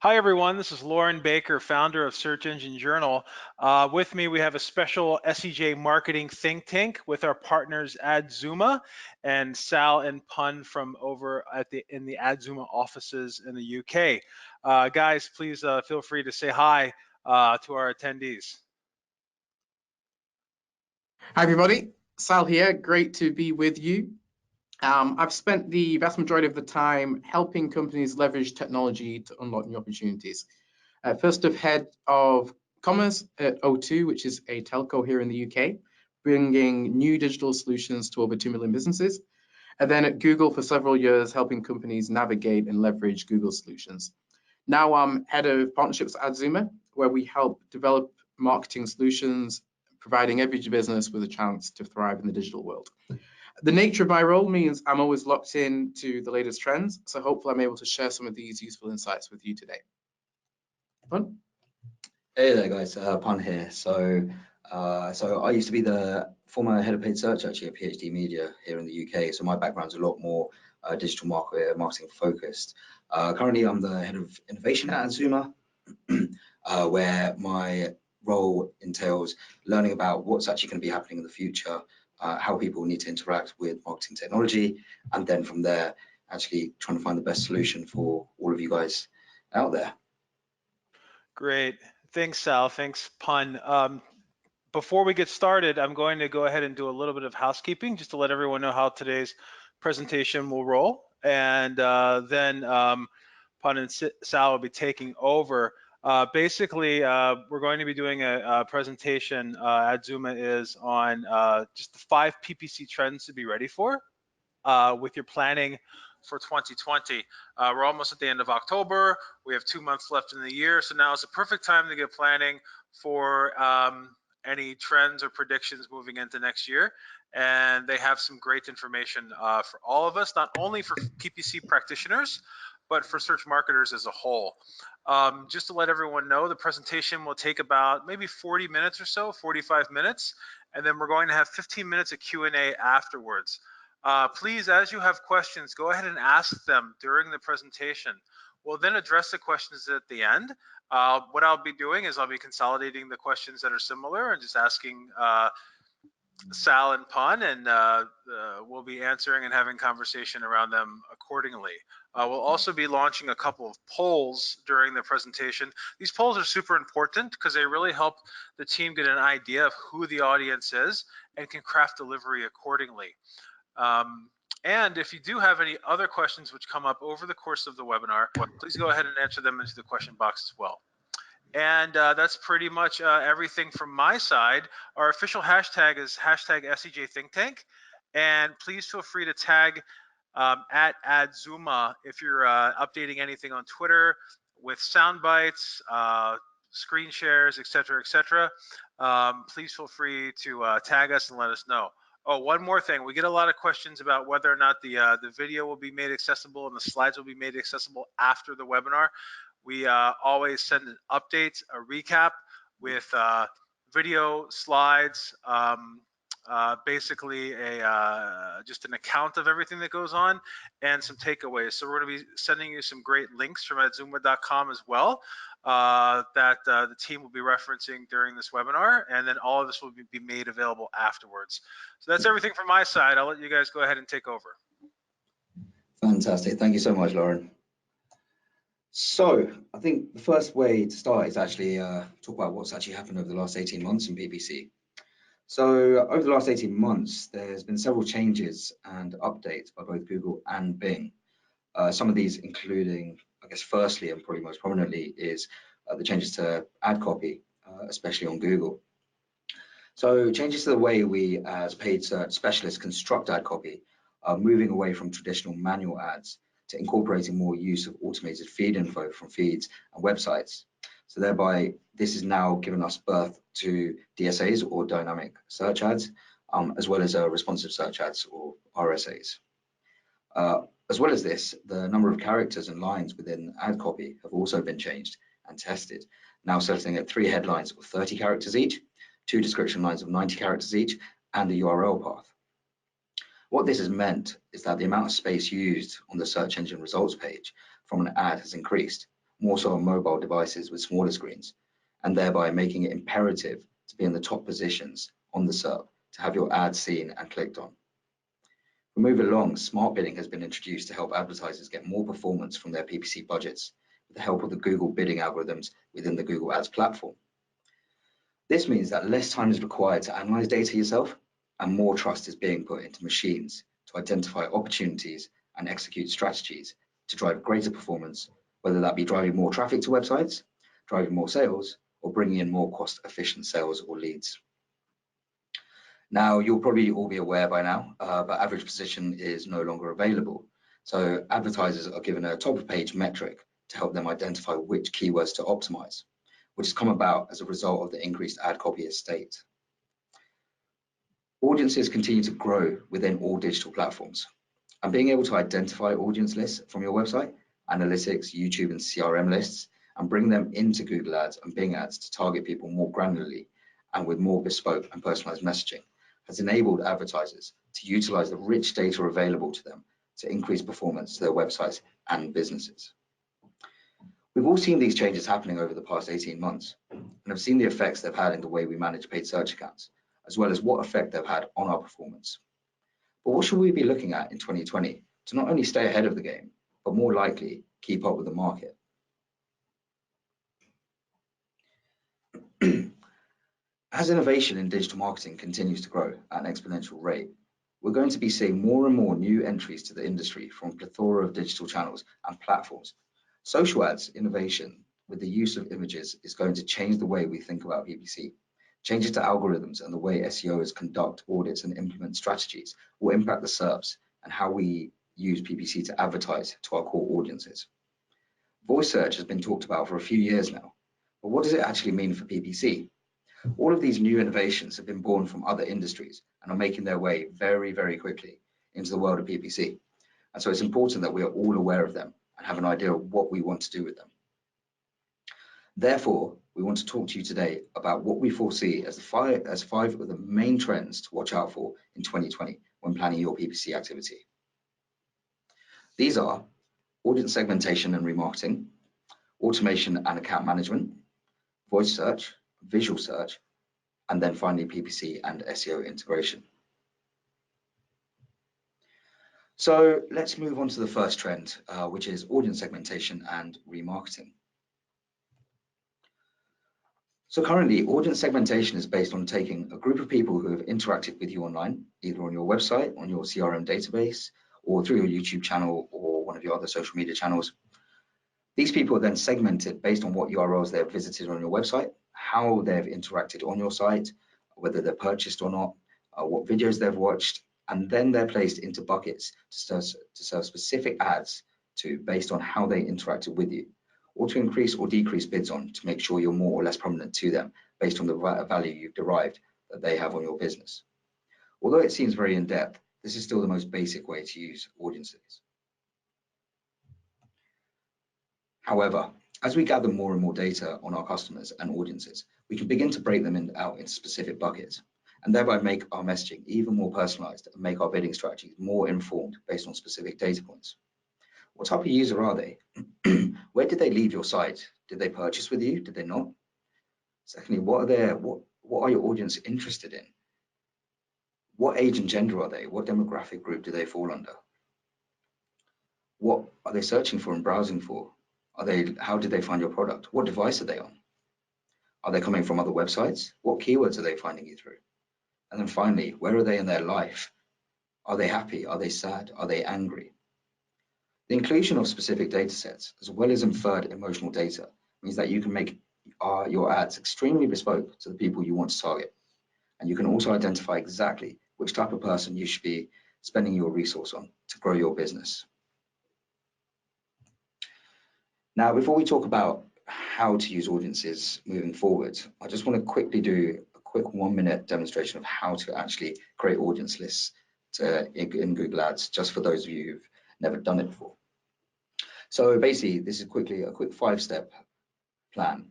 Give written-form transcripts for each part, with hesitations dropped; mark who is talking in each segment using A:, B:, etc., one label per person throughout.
A: Hi, everyone. This is Lauren Baker, founder of Search Engine Journal. With me, we have a special SEJ marketing think tank with our partners Adzuma and Sal and Pun from over in the Adzuma offices in the UK. Guys, please feel free to say hi to our attendees.
B: Hi, everybody. Sal here. Great to be with you. I've spent the vast majority of the time helping companies leverage technology to unlock new opportunities. First of head of commerce at O2, which is a telco here in the UK, bringing new digital solutions to over 2 million businesses. And then at Google for several years, helping companies navigate and leverage Google solutions. Now I'm head of partnerships at Adzuma, where we help develop marketing solutions, providing every business with a chance to thrive in the digital world. The nature of my role means I'm always locked in to the latest trends, so hopefully I'm able to share some of these useful insights with you today. Pun?
C: Hey there, guys. Pun here. So I used to be the former head of paid search actually at PhD Media here in the UK. So my background's a lot more digital marketing focused. Currently, I'm the head of innovation at Adzuma, where my role entails learning about what's actually going to be happening in the future, how people need to interact with marketing technology, and then from there, actually trying to find the best solution for all of you guys out there.
A: Great. Thanks, Sal. Thanks, Pun. Before we get started, I'm going to go ahead and do a little bit of housekeeping just to let everyone know how today's presentation will roll. And then Pun and Sal will be taking over. Basically, we're going to be doing a presentation Adzuma is on just the 5 PPC trends to be ready for with your planning for 2020. We're almost at the end of October. We have 2 months left in the year. So now is the perfect time to get planning for any trends or predictions moving into next year. And they have some great information for all of us, not only for PPC practitioners, but for search marketers as a whole. Just to let everyone know, the presentation will take about maybe 40 minutes or so, 45 minutes, and then we're going to have 15 minutes of Q&A afterwards. Please, as you have questions, go ahead and ask them during the presentation. We'll then address the questions at the end. What I'll be doing is I'll be consolidating the questions that are similar and just asking Sal and Pun, and we'll be answering and having conversation around them accordingly. We'll also be launching a couple of polls during the presentation. These polls are super important because they really help the team get an idea of who the audience is and can craft delivery accordingly. And if you do have any other questions which come up over the course of the webinar, please go ahead and answer them into the question box as well. And that's pretty much everything from my side. Our official hashtag is #SEJThinkTank. And please feel free to tag at Adzuma if you're updating anything on Twitter with sound bites, screen shares, etc., etc. Please feel free to tag us and let us know. Oh, one more thing. We get a lot of questions about whether or not the video will be made accessible and the slides will be made accessible after the webinar. We always send an update, a recap with video, slides, basically just an account of everything that goes on and some takeaways. So we're going to be sending you some great links from adzuma.com as well that the team will be referencing during this webinar, and then all of this will be made available afterwards. So that's everything from my side. I'll let you guys go ahead and take over.
C: Fantastic. Thank you so much, Lauren. So I think the first way to start is actually talk about what's actually happened over the last 18 months in PPC. So over the last 18 months, there's been several changes and updates by both Google and Bing. Some of these including, I guess, firstly and probably most prominently is the changes to ad copy, especially on Google. So changes to the way we as paid search specialists construct ad copy are moving away from traditional manual ads to incorporating more use of automated feed info from feeds and websites. So thereby, this has now given us birth to DSAs or dynamic search ads, as well as responsive search ads or RSAs. As well as this, the number of characters and lines within ad copy have also been changed and tested, now settling at 3 headlines of 30 characters each, 2 description lines of 90 characters each, and a URL path. What this has meant is that the amount of space used on the search engine results page from an ad has increased, more so on mobile devices with smaller screens, and thereby making it imperative to be in the top positions on the SERP to have your ads seen and clicked on. We move along, smart bidding has been introduced to help advertisers get more performance from their PPC budgets with the help of the Google bidding algorithms within the Google Ads platform. This means that less time is required to analyze data yourself, and more trust is being put into machines to identify opportunities and execute strategies to drive greater performance, whether that be driving more traffic to websites, driving more sales, or bringing in more cost-efficient sales or leads. Now, you'll probably all be aware by now, but average position is no longer available. So advertisers are given a top-of-page metric to help them identify which keywords to optimize, which has come about as a result of the increased ad copy estate. Audiences continue to grow within all digital platforms, and being able to identify audience lists from your website, analytics, YouTube, and CRM lists, and bring them into Google Ads and Bing Ads to target people more granularly and with more bespoke and personalized messaging has enabled advertisers to utilize the rich data available to them to increase performance to their websites and businesses. We've all seen these changes happening over the past 18 months and have seen the effects they've had in the way we manage paid search accounts, as well as what effect they've had on our performance. But what should we be looking at in 2020 to not only stay ahead of the game, but more likely keep up with the market? As innovation in digital marketing continues to grow at an exponential rate, we're going to be seeing more and more new entries to the industry from a plethora of digital channels and platforms. Social ads innovation with the use of images is going to change the way we think about PPC. Changes to algorithms and the way SEOs conduct audits and implement strategies will impact the SERPs and how we use PPC to advertise to our core audiences. Voice search has been talked about for a few years now, but what does it actually mean for PPC? All of these new innovations have been born from other industries and are making their way very, very quickly into the world of PPC. And so it's important that we are all aware of them and have an idea of what we want to do with them. Therefore, we want to talk to you today about what we foresee as five of the main trends to watch out for in 2020 when planning your PPC activity. These are audience segmentation and remarketing, automation and account management, voice search, visual search, and then finally PPC and SEO integration. So let's move on to the first trend, which is audience segmentation and remarketing. So currently, audience segmentation is based on taking a group of people who have interacted with you online, either on your website, on your CRM database, or through your YouTube channel or one of your other social media channels. These people are then segmented based on what URLs they have visited on your website, how they've interacted on your site, whether they're purchased or not, what videos they've watched, and then they're placed into buckets to serve specific ads to based on how they interacted with you, or to increase or decrease bids on to make sure you're more or less prominent to them based on the value you've derived that they have on your business. Although it seems very in-depth, this is still the most basic way to use audiences. However, as we gather more and more data on our customers and audiences, we can begin to break them out into specific buckets and thereby make our messaging even more personalized and make our bidding strategies more informed based on specific data points. What type of user are they? Where did they leave your site? Did they purchase with you? Did they not? Secondly, what are your audience interested in? What age and gender are they? What demographic group do they fall under? What are they searching for and browsing for? How did they find your product? What device are they on? Are they coming from other websites? What keywords are they finding you through? And then finally, where are they in their life? Are they happy? Are they sad? Are they angry? The inclusion of specific data sets, as well as inferred emotional data, means that you can make your ads extremely bespoke to the people you want to target. And you can also identify exactly which type of person you should be spending your resource on to grow your business. Now, before we talk about how to use audiences moving forward, I just want to quickly do a quick 1-minute demonstration of how to actually create audience lists in Google Ads, just for those of you who've never done it before. So basically, this is a quick 5-step plan.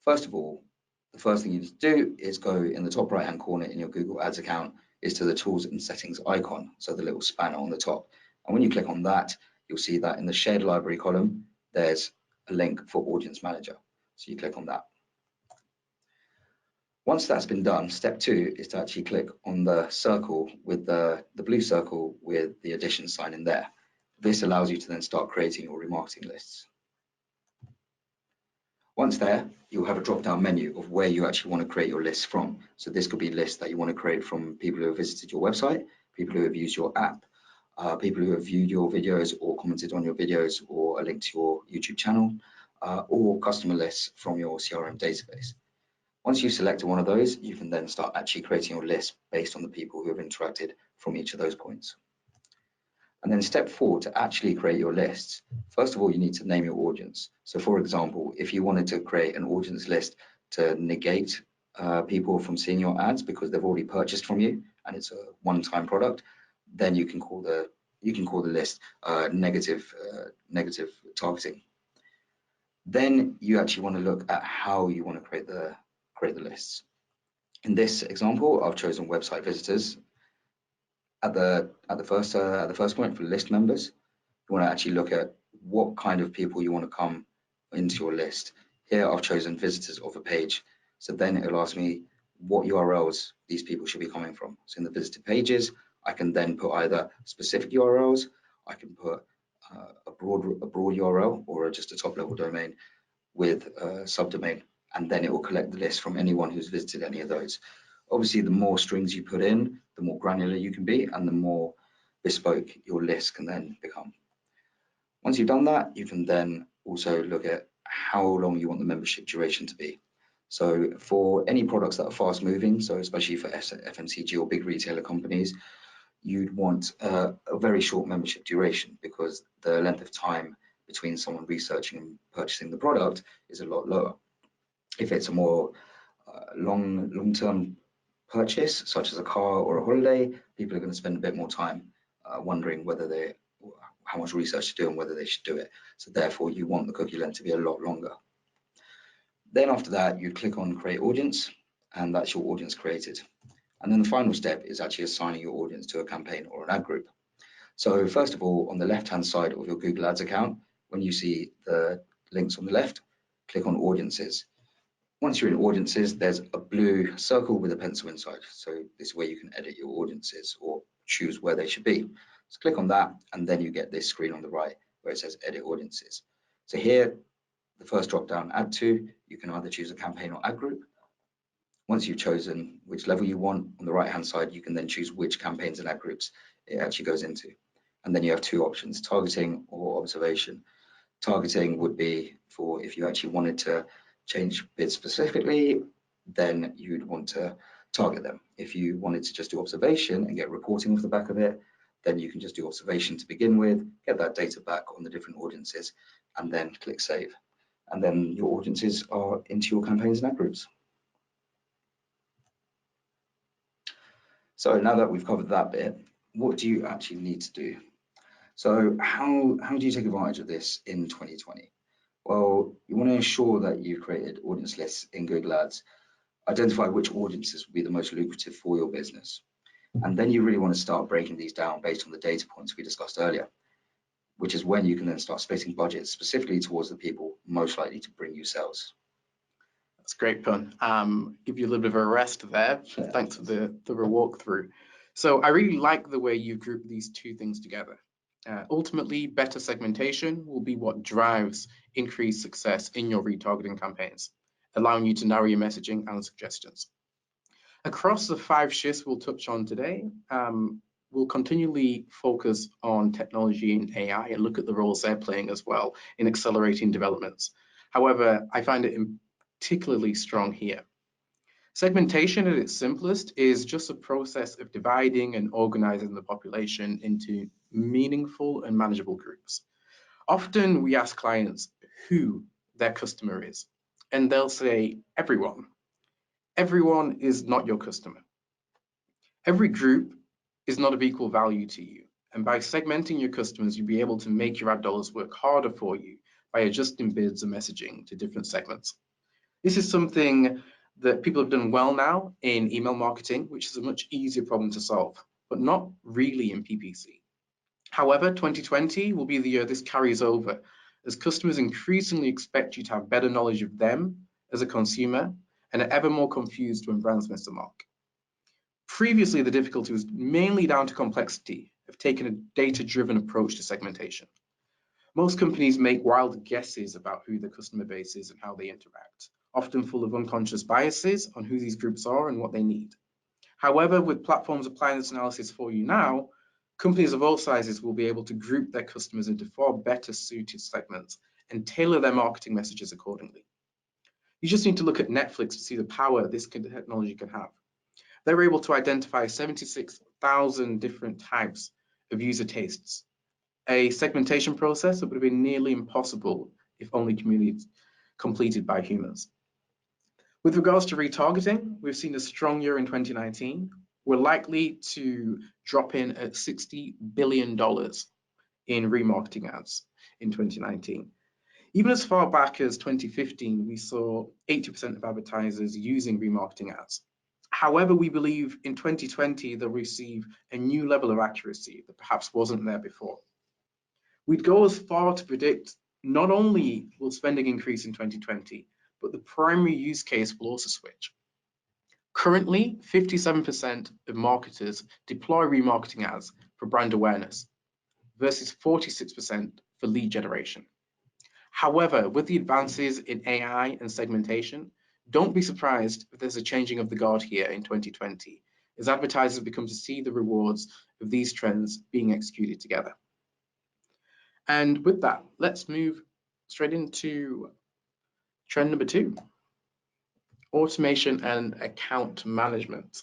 C: First of all, the first thing you need to do is go in the top right-hand corner in your Google Ads account is to the tools and settings icon, so the little spanner on the top. And when you click on that, you'll see that in the shared library column, there's a link for Audience Manager. So you click on that. Once that's been done, step 2 is to actually click on the circle with the blue circle with the addition sign in there. This allows you to then start creating your remarketing lists. Once there, you'll have a drop-down menu of where you actually want to create your lists from. So this could be lists that you want to create from people who have visited your website, people who have used your app, people who have viewed your videos or commented on your videos, or a link to your YouTube channel, or customer lists from your CRM database. Once you've selected one of those, you can then start actually creating your list based on the people who have interacted from each of those points. And then step 4, to actually create your lists, first of all, you need to name your audience. So for example, if you wanted to create an audience list to negate people from seeing your ads because they've already purchased from you and it's a one-time product, then you can call the list negative targeting. Then you actually want to look at how you want to create the lists. In this example, I've chosen website visitors. At the first point for list members, you want to actually look at what kind of people you want to come into your list. Here I've chosen visitors of a page. So then it'll ask me what URLs these people should be coming from. So in the visited pages, I can then put either specific URLs, I can put a broad URL, or just a top level domain with a subdomain, and then it will collect the list from anyone who's visited any of those. Obviously, the more strings you put in, the more granular you can be and the more bespoke your list can then become. Once you've done that, you can then also look at how long you want the membership duration to be. So for any products that are fast moving, so especially for FMCG or big retailer companies, you'd want a very short membership duration, because the length of time between someone researching and purchasing the product is a lot lower. If it's a more long-term purchase, such as a car or a holiday, people are going to spend a bit more time wondering how much research to do and whether they should do it. So therefore, you want the cookie length to be a lot longer. Then after that, you click on Create Audience, and that's your audience created. And then the final step is actually assigning your audience to a campaign or an ad group. So first of all, on the left-hand side of your Google Ads account, when you see the links on the left, click on Audiences. Once you're in Audiences, there's a blue circle with a pencil inside. So this is where you can edit your audiences or choose where they should be. So click on that, and then you get this screen on the right where it says Edit Audiences. So here, the first drop down, Add To, you can either choose a campaign or ad group. Once you've chosen which level you want, on the right-hand side, you can then choose which campaigns and ad groups it actually goes into. And then you have two options, targeting or observation. Targeting would be for if you actually wanted to change bids specifically, then you'd want to target them. If you wanted to just do observation and get reporting off the back of it, then you can just do observation to begin with, get that data back on the different audiences, and then click Save. And then your audiences are into your campaigns and ad groups. So now that we've covered that bit, what do you actually need to do? So how do you take advantage of this in 2020? Well, you want to ensure that you've created audience lists in Google Ads, identify which audiences will be the most lucrative for your business. And then you really want to start breaking these down based on the data points we discussed earlier, which is when you can then start splitting budgets specifically towards the people most likely to bring you sales.
B: That's great, Pun. Give you a little bit of a rest there.
C: Yeah.
B: Thanks for the walkthrough. So I really like the way you group these two things together. Ultimately, better segmentation will be what drives increased success in your retargeting campaigns, allowing you to narrow your messaging and suggestions. Across the 5 shifts we'll touch on today, we'll continually focus on technology and AI and look at the roles they're playing as well in accelerating developments. However, I find it particularly strong here. Segmentation at its simplest is just a process of dividing and organizing the population into meaningful and manageable groups. Often we ask clients who their customer is, and they'll say everyone. Everyone is not your customer. Every group is not of equal value to you. And by segmenting your customers, you'll be able to make your ad dollars work harder for you by adjusting bids and messaging to different segments. This is something that people have done well now in email marketing, which is a much easier problem to solve, but not really in PPC. However, 2020 will be the year this carries over, as customers increasingly expect you to have better knowledge of them as a consumer and are ever more confused when brands miss the mark. Previously, the difficulty was mainly down to complexity of taking a data-driven approach to segmentation. Most companies make wild guesses about who the customer base is and how they interact, often full of unconscious biases on who these groups are and what they need. However, with platforms applying this analysis for you now, companies of all sizes will be able to group their customers into far better suited segments and tailor their marketing messages accordingly. You just need to look at Netflix to see the power this technology can have. They're able to identify 76,000 different types of user tastes, a segmentation process that would have been nearly impossible if only completed by humans. With regards to retargeting, we've seen a strong year in 2019. We're likely to drop in at $60 billion in remarketing ads in 2019. Even as far back as 2015, we saw 80% of advertisers using remarketing ads. However, we believe in 2020 they'll receive a new level of accuracy that perhaps wasn't there before. We'd go as far to predict not only will spending increase in 2020, but the primary use case will also switch. Currently, 57% of marketers deploy remarketing ads for brand awareness versus 46% for lead generation. However, with the advances in AI and segmentation, don't be surprised if there's a changing of the guard here in 2020, as advertisers become to see the rewards of these trends being executed together. And with that, let's move straight into trend number 2, automation and account management.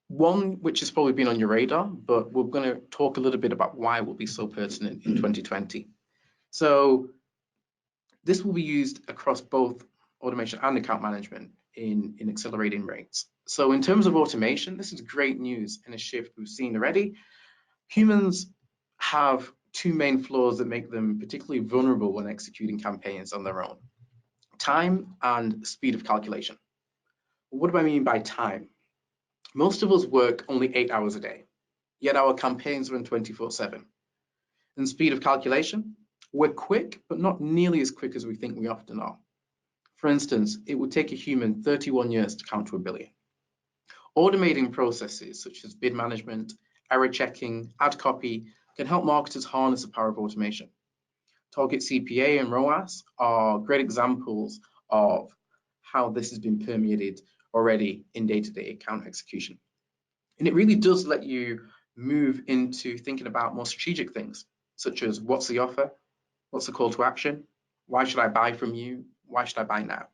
B: One which has probably been on your radar, but we're going to talk a little bit about why it will be so pertinent in 2020. So this will be used across both automation and account management in accelerating rates. So in terms of automation, this is great news and a shift we've seen already. Humans have two main flaws that make them particularly vulnerable when executing campaigns on their own: time and speed of calculation. What do I mean by time? Most of us work only 8 hours a day, yet our campaigns run 24/7. And speed of calculation? We're quick, but not nearly as quick as we think we often are. For instance, it would take a human 31 years to count to 1 billion. Automating processes such as bid management, error checking, ad copy can help marketers harness the power of automation. Target CPA and ROAS are great examples of how this has been permeated already in day-to-day account execution. And it really does let you move into thinking about more strategic things, such as what's the offer, what's the call to action, why should I buy from you, why should I buy now?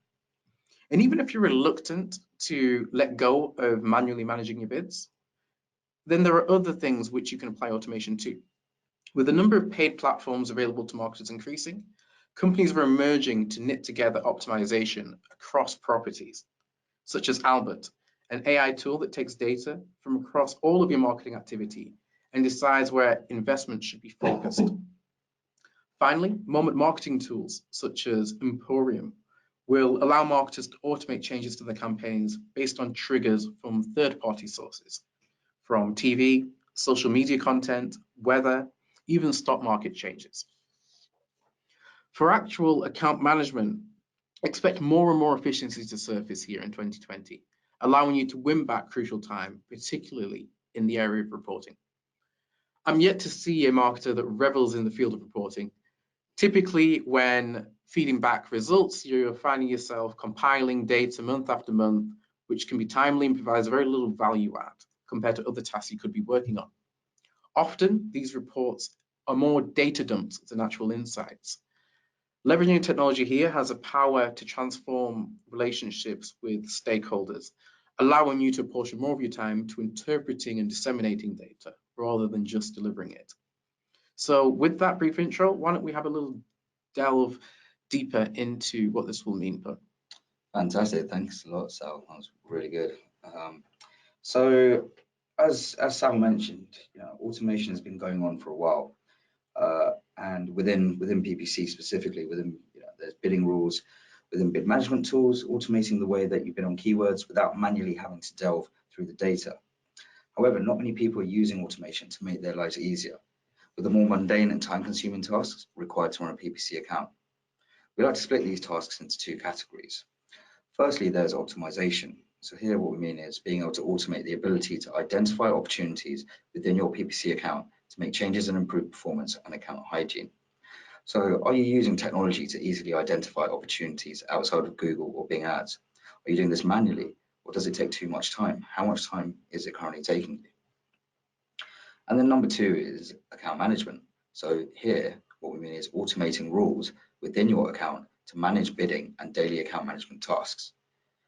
B: And even if you're reluctant to let go of manually managing your bids, then there are other things which you can apply automation to. With the number of paid platforms available to marketers increasing, companies are emerging to knit together optimization across properties, such as Albert, an AI tool that takes data from across all of your marketing activity and decides where investment should be focused. Finally, moment marketing tools such as Emporium will allow marketers to automate changes to their campaigns based on triggers from third-party sources, from TV, social media content, weather, even stock market changes. For actual account management, expect more and more efficiencies to surface here in 2020, allowing you to win back crucial time, particularly in the area of reporting. I'm yet to see a marketer that revels in the field of reporting. Typically, when feeding back results, you're finding yourself compiling data month after month, which can be timely and provides very little value add compared to other tasks you could be working on. Often, these reports are more data dumps than actual insights. Leveraging technology here has a power to transform relationships with stakeholders, allowing you to apportion more of your time to interpreting and disseminating data rather than just delivering it. So with that brief intro, why don't we have a little delve deeper into what this will mean, Pun?
C: Fantastic, thanks a lot, Sal. That was really good. So as Sal mentioned, automation has been going on for a while, and within PPC specifically, there's bidding rules, within bid management tools, automating the way that you bid on keywords without manually having to delve through the data. However, not many people are using automation to make their lives easier. with the more mundane and time-consuming tasks required to run a PPC account. We like to split these tasks into two categories. Firstly, there's optimization. So here what we mean is being able to automate the ability to identify opportunities within your PPC account to make changes and improve performance and account hygiene. So are you using technology to easily identify opportunities outside of Google or Bing ads? Are you doing this manually, or does it take too much time? How much time is it currently taking you? And then number two is account management. So here, what we mean is automating rules within your account to manage bidding and daily account management tasks.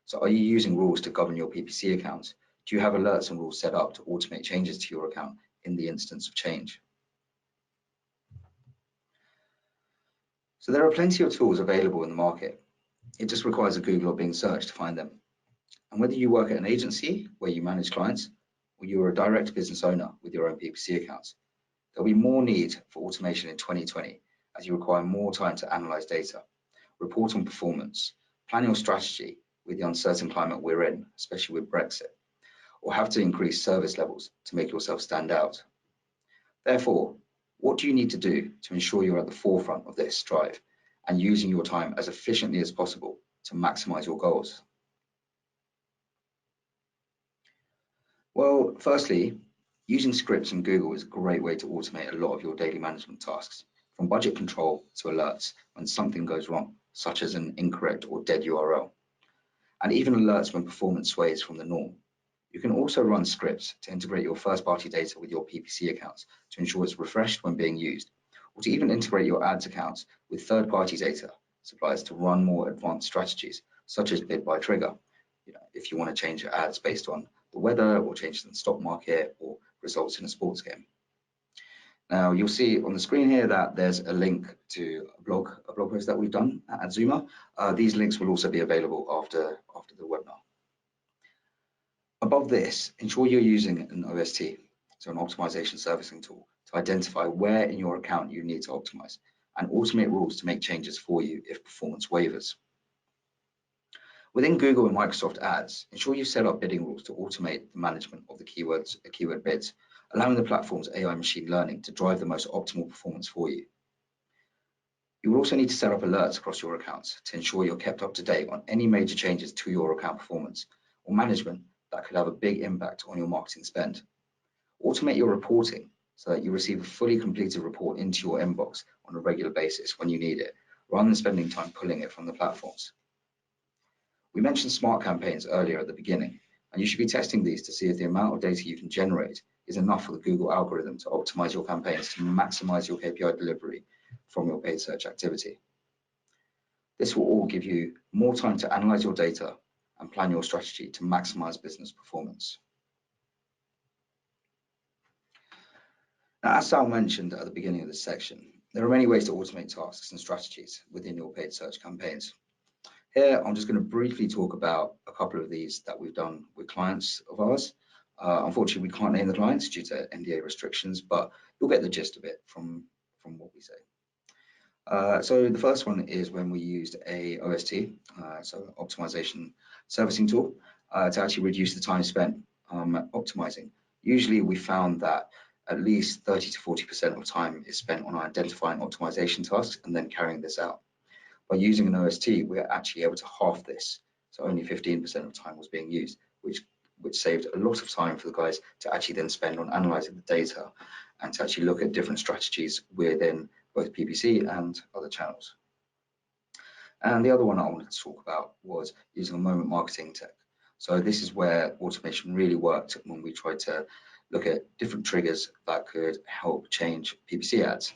C: So are you using rules to govern your PPC accounts? Do you have alerts and rules set up to automate changes to your account in the instance of change? So there are plenty of tools available in the market. It just requires a Google or Bing search to find them. And whether you work at an agency where you manage clients, or you're a direct business owner with your own PPC accounts, there'll be more need for automation in 2020 as you require more time to analyze data, report on performance, plan your strategy with the uncertain climate we're in, especially with Brexit, or have to increase service levels to make yourself stand out. Therefore, what do you need to do to ensure you're at the forefront of this drive and using your time as efficiently as possible to maximize your goals? Well, firstly, using scripts in Google is a great way to automate a lot of your daily management tasks, from budget control to alerts when something goes wrong, such as an incorrect or dead URL, and even alerts when performance sways from the norm. You can also run scripts to integrate your first-party data with your PPC accounts to ensure it's refreshed when being used, or to even integrate your ads accounts with third-party data suppliers to run more advanced strategies, such as bid by trigger. If you want to change your ads based on the weather, or changes in the stock market, or results in a sports game. Now you'll see on the screen here that there's a link to a blog post that we've done at Zuma. These links will also be available after the webinar. Above this, ensure you're using an OST, so an optimization servicing tool, to identify where in your account you need to optimize and automate rules to make changes for you if performance wavers. Within Google and Microsoft Ads, ensure you set up bidding rules to automate the management of the keyword bids, allowing the platform's AI machine learning to drive the most optimal performance for you. You will also need to set up alerts across your accounts to ensure you're kept up to date on any major changes to your account performance or management that could have a big impact on your marketing spend. Automate your reporting so that you receive a fully completed report into your inbox on a regular basis when you need it, rather than spending time pulling it from the platforms. We mentioned smart campaigns earlier at the beginning, and you should be testing these to see if the amount of data you can generate is enough for the Google algorithm to optimize your campaigns to maximize your KPI delivery from your paid search activity. This will all give you more time to analyze your data and plan your strategy to maximize business performance. Now, as Sal mentioned at the beginning of this section, there are many ways to automate tasks and strategies within your paid search campaigns. Here, I'm just going to briefly talk about a couple of these that we've done with clients of ours. Unfortunately, we can't name the clients due to NDA restrictions, but you'll get the gist of it from what we say. So the first one is when we used a OST, so optimization servicing tool, to actually reduce the time spent optimizing. Usually we found that at least 30 to 40% of time is spent on identifying optimization tasks and then carrying this out. By using an OST, we're actually able to half this. So only 15% of time was being used, which saved a lot of time for the guys to actually then spend on analyzing the data and to actually look at different strategies within both PPC and other channels. And the other one I wanted to talk about was using a moment marketing tech. So this is where automation really worked when we tried to look at different triggers that could help change PPC ads.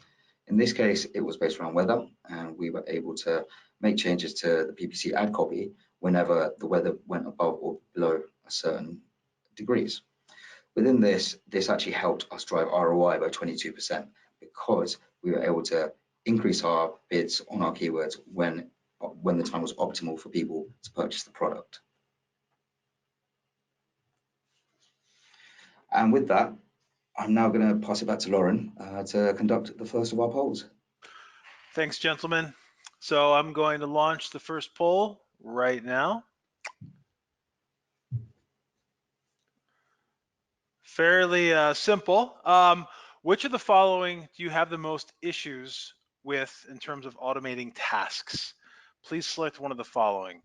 C: In this case, it was based around weather, and we were able to make changes to the PPC ad copy whenever the weather went above or below a certain degrees. Within this actually helped us drive ROI by 22% because we were able to increase our bids on our keywords when the time was optimal for people to purchase the product. And with that, I'm now going to pass it back to Lauren to conduct the first of our polls.
A: Thanks, gentlemen. So I'm going to launch the first poll right now. Fairly simple. Which of the following do you have the most issues with in terms of automating tasks? Please select one of the following.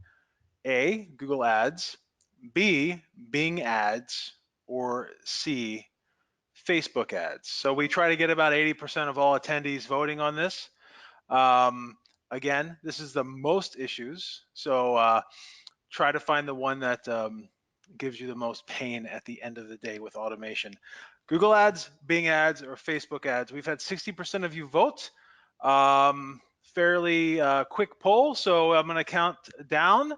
A: A, Google Ads, B, Bing Ads, or C, Facebook ads. So we try to get about 80% of all attendees voting on this. Again, this is the most issues. So try to find the one that gives you the most pain at the end of the day with automation. Google ads, Bing ads, or Facebook ads. We've had 60% of you vote. Fairly quick poll, so I'm going to count down.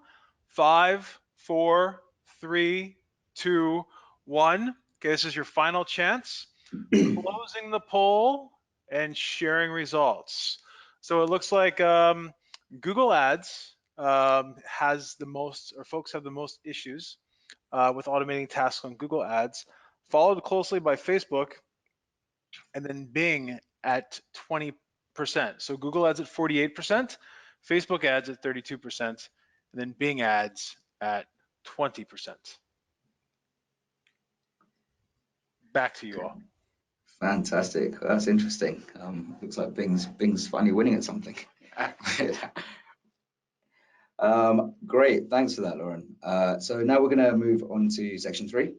A: 5, 4, 3, 2, 1. Okay, this is your final chance. Closing the poll and sharing results. So it looks like Google Ads has the most, or folks have the most issues with automating tasks on Google Ads, followed closely by Facebook, and then Bing at 20%. So Google Ads at 48%, Facebook Ads at 32%, and then Bing Ads at 20%. Back to you all.
C: Fantastic. That's interesting. Looks like Bing's finally winning at something. Great, thanks for that, Lauren. So now we're going to move on to section 3,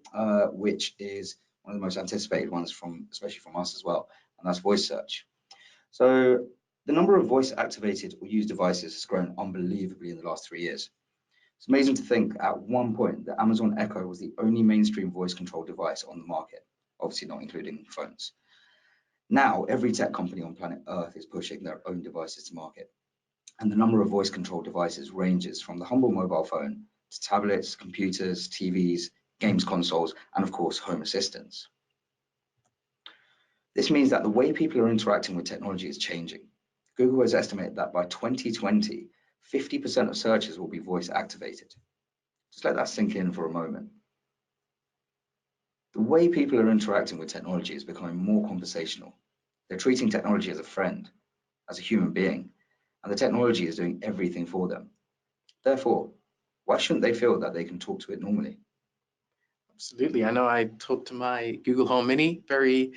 C: which is one of the most anticipated ones especially from us as well, and that's voice search. So the number of voice activated or used devices has grown unbelievably in the last 3 years. It's amazing to think at one point that Amazon Echo was the only mainstream voice control device on the market, obviously not including phones. Now every tech company on planet Earth is pushing their own devices to market. And the number of voice control devices ranges from the humble mobile phone to tablets, computers, TVs, games consoles, and of course, home assistants. This means that the way people are interacting with technology is changing. Google has estimated that by 2020, 50% of searches will be voice activated. Just let that sink in for a moment. The way people are interacting with technology is becoming more conversational. They're treating technology as a friend, as a human being, and the technology is doing everything for them. Therefore, why shouldn't they feel that they can talk to it normally?
B: Absolutely. I know I talk to my Google Home Mini very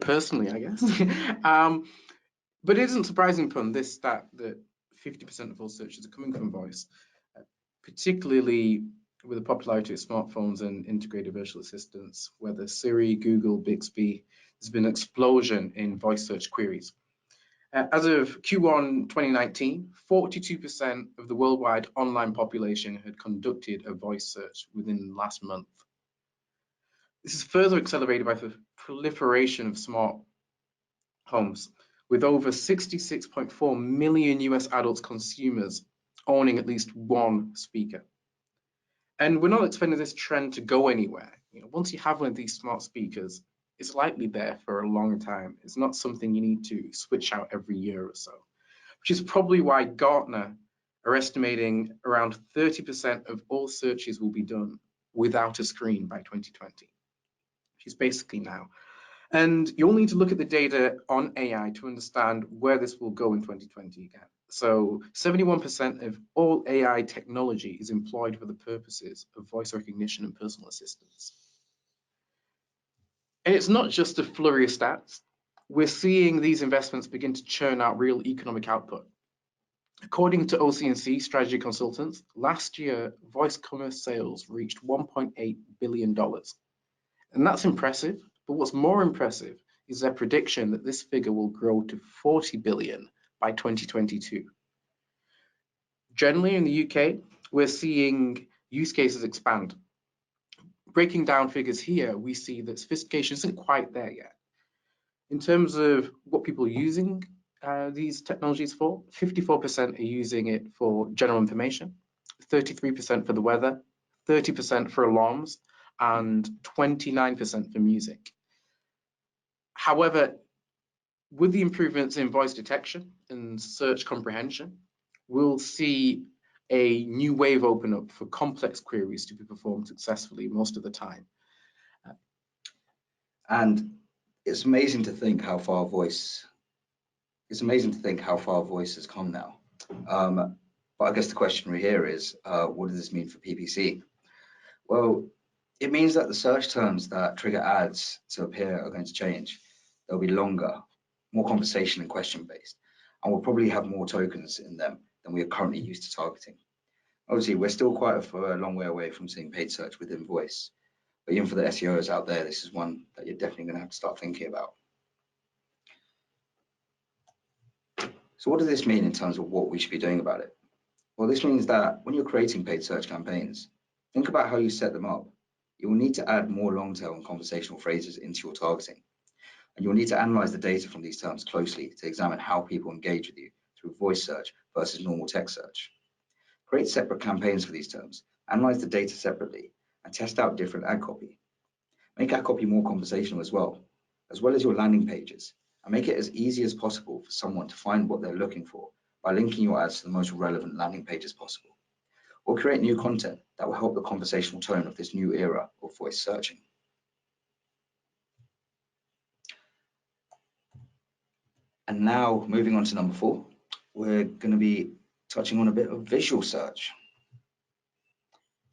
B: personally, I guess. But it isn't surprising from this stat that 50% of all searches are coming from voice, particularly with the popularity of smartphones and integrated virtual assistants, whether Siri, Google, Bixby. There's been an explosion in voice search queries. As of Q1 2019, 42% of the worldwide online population had conducted a voice search within the last month. This is further accelerated by the proliferation of smart homes, with over 66.4 million US adults consumers owning at least one speaker. And we're not expecting this trend to go anywhere. Once you have one of these smart speakers, it's likely there for a long time. It's not something you need to switch out every year or so, which is probably why Gartner are estimating around 30% of all searches will be done without a screen by 2020, which is basically now. And you'll need to look at the data on AI to understand where this will go in 2020 again. So 71% of all AI technology is employed for the purposes of voice recognition and personal assistance. And it's not just a flurry of stats. We're seeing these investments begin to churn out real economic output. According to OC&C Strategy Consultants, last year, voice commerce sales reached $1.8 billion. And that's impressive, but what's more impressive is their prediction that this figure will grow to 40 billion by 2022. Generally in the UK, we're seeing use cases expand. Breaking down figures here, we see that sophistication isn't quite there yet. In terms of what people are using these technologies for, 54% are using it for general information, 33% for the weather, 30% for alarms, and 29% for music. However, with the improvements in voice detection and search comprehension, we'll see a new wave open up for complex queries to be performed successfully most of the time.
C: And it's amazing to think how far voice has come now. But I guess the question here is, what does this mean for PPC? Well, It means that the search terms that trigger ads to appear are going to change. They'll be longer, more conversation and question based, and we'll probably have more tokens in them than we are currently used to targeting. Obviously, we're still quite a long way away from seeing paid search within voice, but even for the SEOs out there, this is one that you're definitely going to have to start thinking about. So what does this mean in terms of what we should be doing about it? Well, this means that when you're creating paid search campaigns, think about how you set them up. You will need to add more long tail and conversational phrases into your targeting. And you'll need to analyze the data from these terms closely to examine how people engage with you through voice search versus normal text search. Create separate campaigns for these terms, analyze the data separately, and test out different ad copy. Make ad copy more conversational as well as your landing pages, and make it as easy as possible for someone to find what they're looking for by linking your ads to the most relevant landing pages possible. Or create new content that will help the conversational tone of this new era of voice searching. And now moving on to number 4, we're going to be touching on a bit of visual search.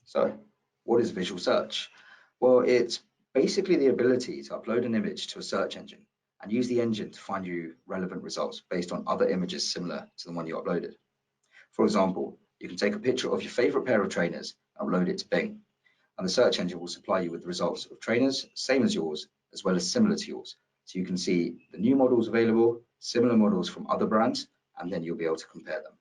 C: So what is visual search? Well, it's basically the ability to upload an image to a search engine and use the engine to find you relevant results based on other images similar to the one you uploaded. For example, you can take a picture of your favorite pair of trainers and upload it to Bing, and the search engine will supply you with the results of trainers same as yours, as well as similar to yours. So you can see the new models available, similar models from other brands, and then you'll be able to compare them.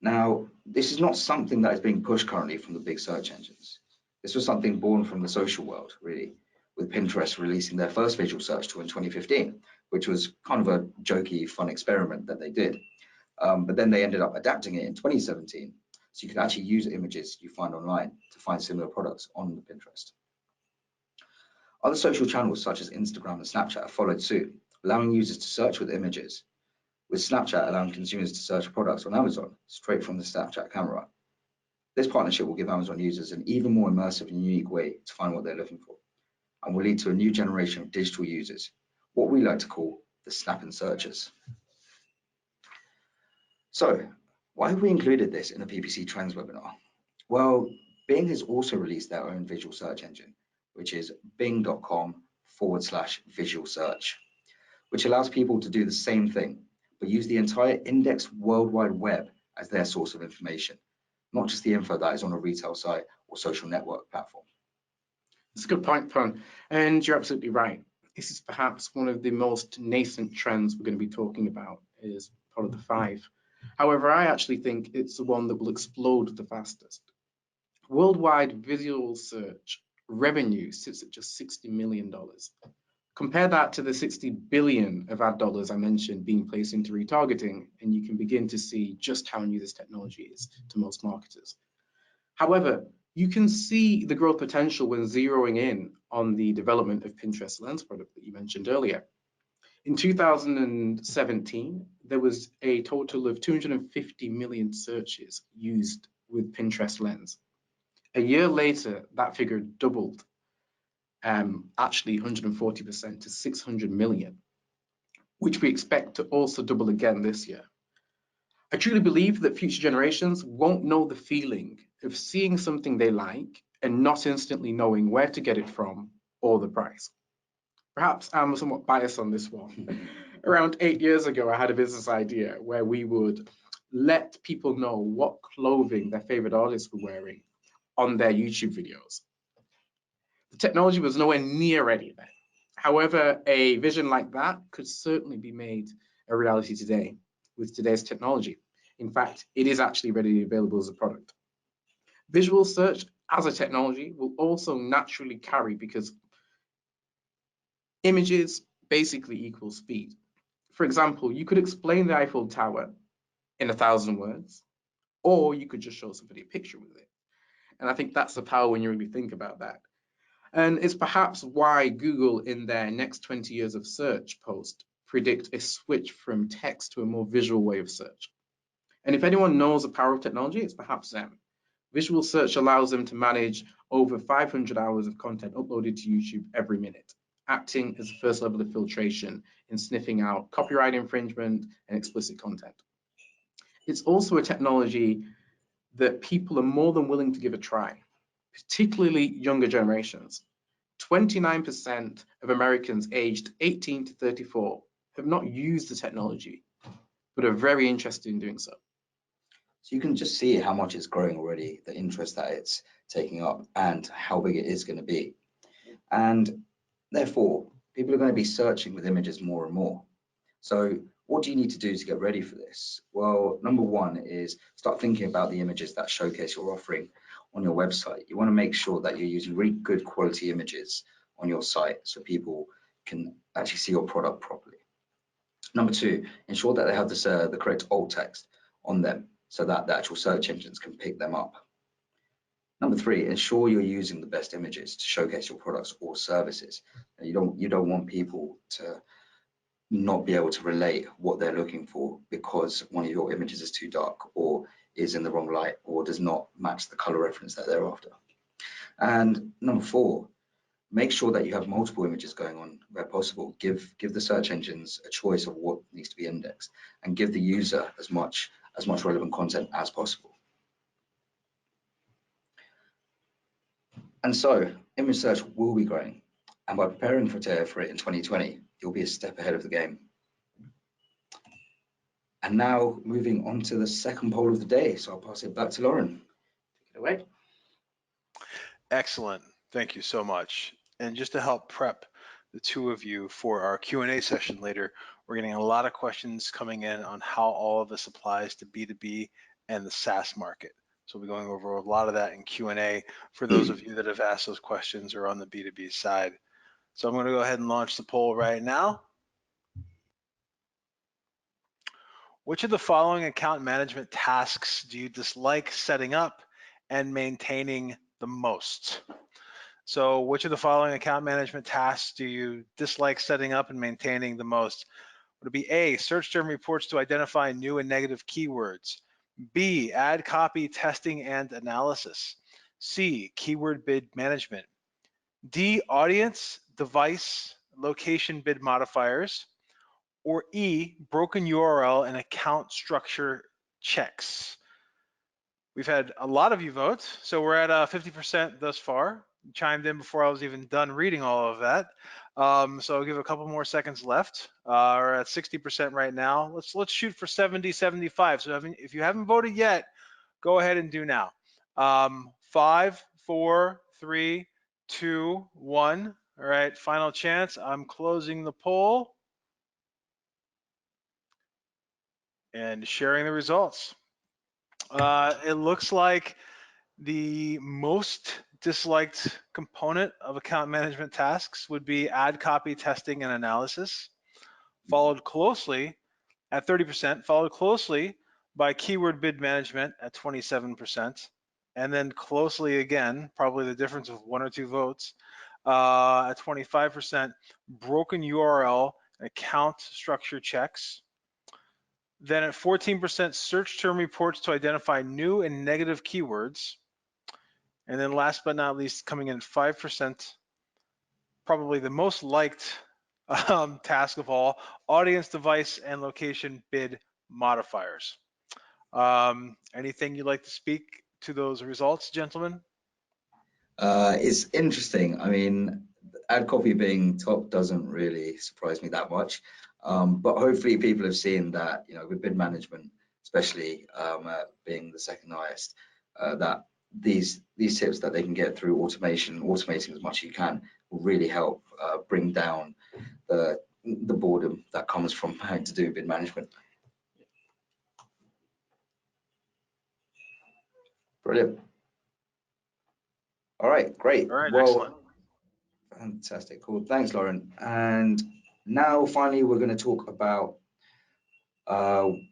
C: Now, this is not something that is being pushed currently from the big search engines. This was something born from the social world, really, with Pinterest releasing their first visual search tool in 2015, which was kind of a jokey, fun experiment that they did. But then they ended up adapting it in 2017, so you can actually use images you find online to find similar products on the Pinterest. Other social channels such as Instagram and Snapchat have followed suit, allowing users to search with images, with Snapchat allowing consumers to search products on Amazon straight from the Snapchat camera. This partnership will give Amazon users an even more immersive and unique way to find what they're looking for, and will lead to a new generation of digital users, what we like to call the snapping searchers. So, why have we included this in the PPC Trends webinar? Well, Bing has also released their own visual search engine, which is bing.com/visual search, which allows people to do the same thing, but use the entire indexed World Wide Web as their source of information, not just the info that is on a retail site or social network platform.
B: That's a good point, Pun, and you're absolutely right. This is perhaps one of the most nascent trends we're going to be talking about as part of the 5. However, I actually think it's the one that will explode the fastest. Worldwide visual search revenue sits at just $60 million. Compare that to the 60 billion of ad dollars I mentioned being placed into retargeting, and you can begin to see just how new this technology is to most marketers. However, you can see the growth potential when zeroing in on the development of Pinterest Lens product that you mentioned earlier. In 2017, there was a total of 250 million searches used with Pinterest Lens. A year later, that figure doubled, actually 140% to 600 million, which we expect to also double again this year. I truly believe that future generations won't know the feeling of seeing something they like and not instantly knowing where to get it from or the price. Perhaps I'm somewhat biased on this one. Around 8 years ago, I had a business idea where we would let people know what clothing their favorite artists were wearing on their YouTube videos. The technology was nowhere near ready then. However, a vision like that could certainly be made a reality today with today's technology. In fact, it is actually readily available as a product. Visual search as a technology will also naturally carry, because images basically equal speed. For example, you could explain the Eiffel Tower in 1,000 words, or you could just show somebody a picture with it. And I think that's the power when you really think about that. And it's perhaps why Google, in their next 20 years of search post, predict a switch from text to a more visual way of search. And if anyone knows the power of technology, it's perhaps them. Visual search allows them to manage over 500 hours of content uploaded to YouTube every minute, acting as the first level of filtration in sniffing out copyright infringement and explicit content. It's also a technology that people are more than willing to give a try. particularly younger generations. 29% of Americans aged 18 to 34 have not used the technology, but are very interested in doing so.
C: So you can just see how much it's growing already, the interest that it's taking up, and how big it is going to be. And therefore, people are going to be searching with images more and more. So what do you need to do to get ready for this? Well, number one is start thinking about the images that showcase your offering on your website. You want to make sure that you're using really good quality images on your site so people can actually see your product properly. Number two, ensure that they have this, the correct alt text on them so that the actual search engines can pick them up. Number three, ensure you're using the best images to showcase your products or services. You don't want people to not be able to relate what they're looking for because one of your images is too dark or is in the wrong light or does not match the color reference that they're after. And number four, make sure that you have multiple images going on where possible. Give the search engines a choice of what needs to be indexed and give the user as much relevant content as possible. And so image search will be growing, and by preparing for it in 2020, you'll be a step ahead of the game. And now moving on to the second poll of the day. So I'll pass it back to Lauren. Take it away.
A: Excellent. Thank you so much. And just to help prep the two of you for our Q&A session later, we're getting a lot of questions coming in on how all of this applies to B2B and the SaaS market. So we'll be going over a lot of that in Q&A for those of you that have asked those questions or on the B2B side. So I'm going to go ahead and launch the poll right now. Which of the following account management tasks do you dislike setting up and maintaining the most? So which of the following account management tasks do you dislike setting up and maintaining the most? Would it be A, search term reports to identify new and negative keywords? B, ad copy testing and analysis? C, keyword bid management? D, audience, device, location bid modifiers? Or E, broken URL and account structure checks? We've had a lot of you vote, so we're at 50% thus far. You chimed in before I was even done reading all of that. So I'll give a couple more seconds left. We're at 60% right now. Let's shoot for 70, 75. So if you haven't voted yet, go ahead and do now. 5, 4, 3, 2, 1. All right, final chance. I'm closing the poll and sharing the results. It looks like the most disliked component of account management tasks would be ad copy testing and analysis, followed closely at 30%, followed closely by keyword bid management at 27%, and then closely again, probably the difference of 1 or 2 votes, at 25%, broken URL and account structure checks. Then at 14%, search term reports to identify new and negative keywords. And then last but not least, coming in 5%, probably the most liked task of all, audience, device, and location bid modifiers. Anything you'd like to speak to those results, gentlemen?
C: It's interesting. I mean, ad copy being top doesn't really surprise me that much. But hopefully people have seen that, with bid management, especially being the second highest, that these tips that they can get through automating as much as you can, will really help bring down the boredom that comes from having to do bid management. Brilliant. All right, great.
A: All right,
C: well,
A: excellent.
C: Fantastic, cool. Thanks, Lauren. And now finally, we're going to talk about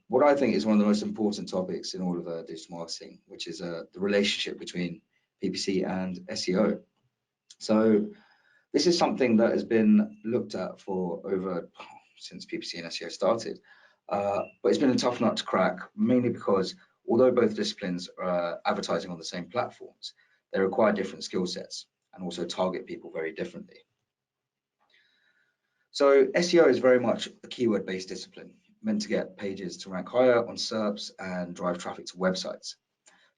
C: what I think is one of the most important topics in all of digital marketing, which is the relationship between PPC and SEO. So this is something that has been looked at for since PPC and SEO started, but it's been a tough nut to crack, mainly because although both disciplines are advertising on the same platforms, they require different skill sets and also target people very differently. So SEO is very much a keyword-based discipline, meant to get pages to rank higher on SERPs and drive traffic to websites.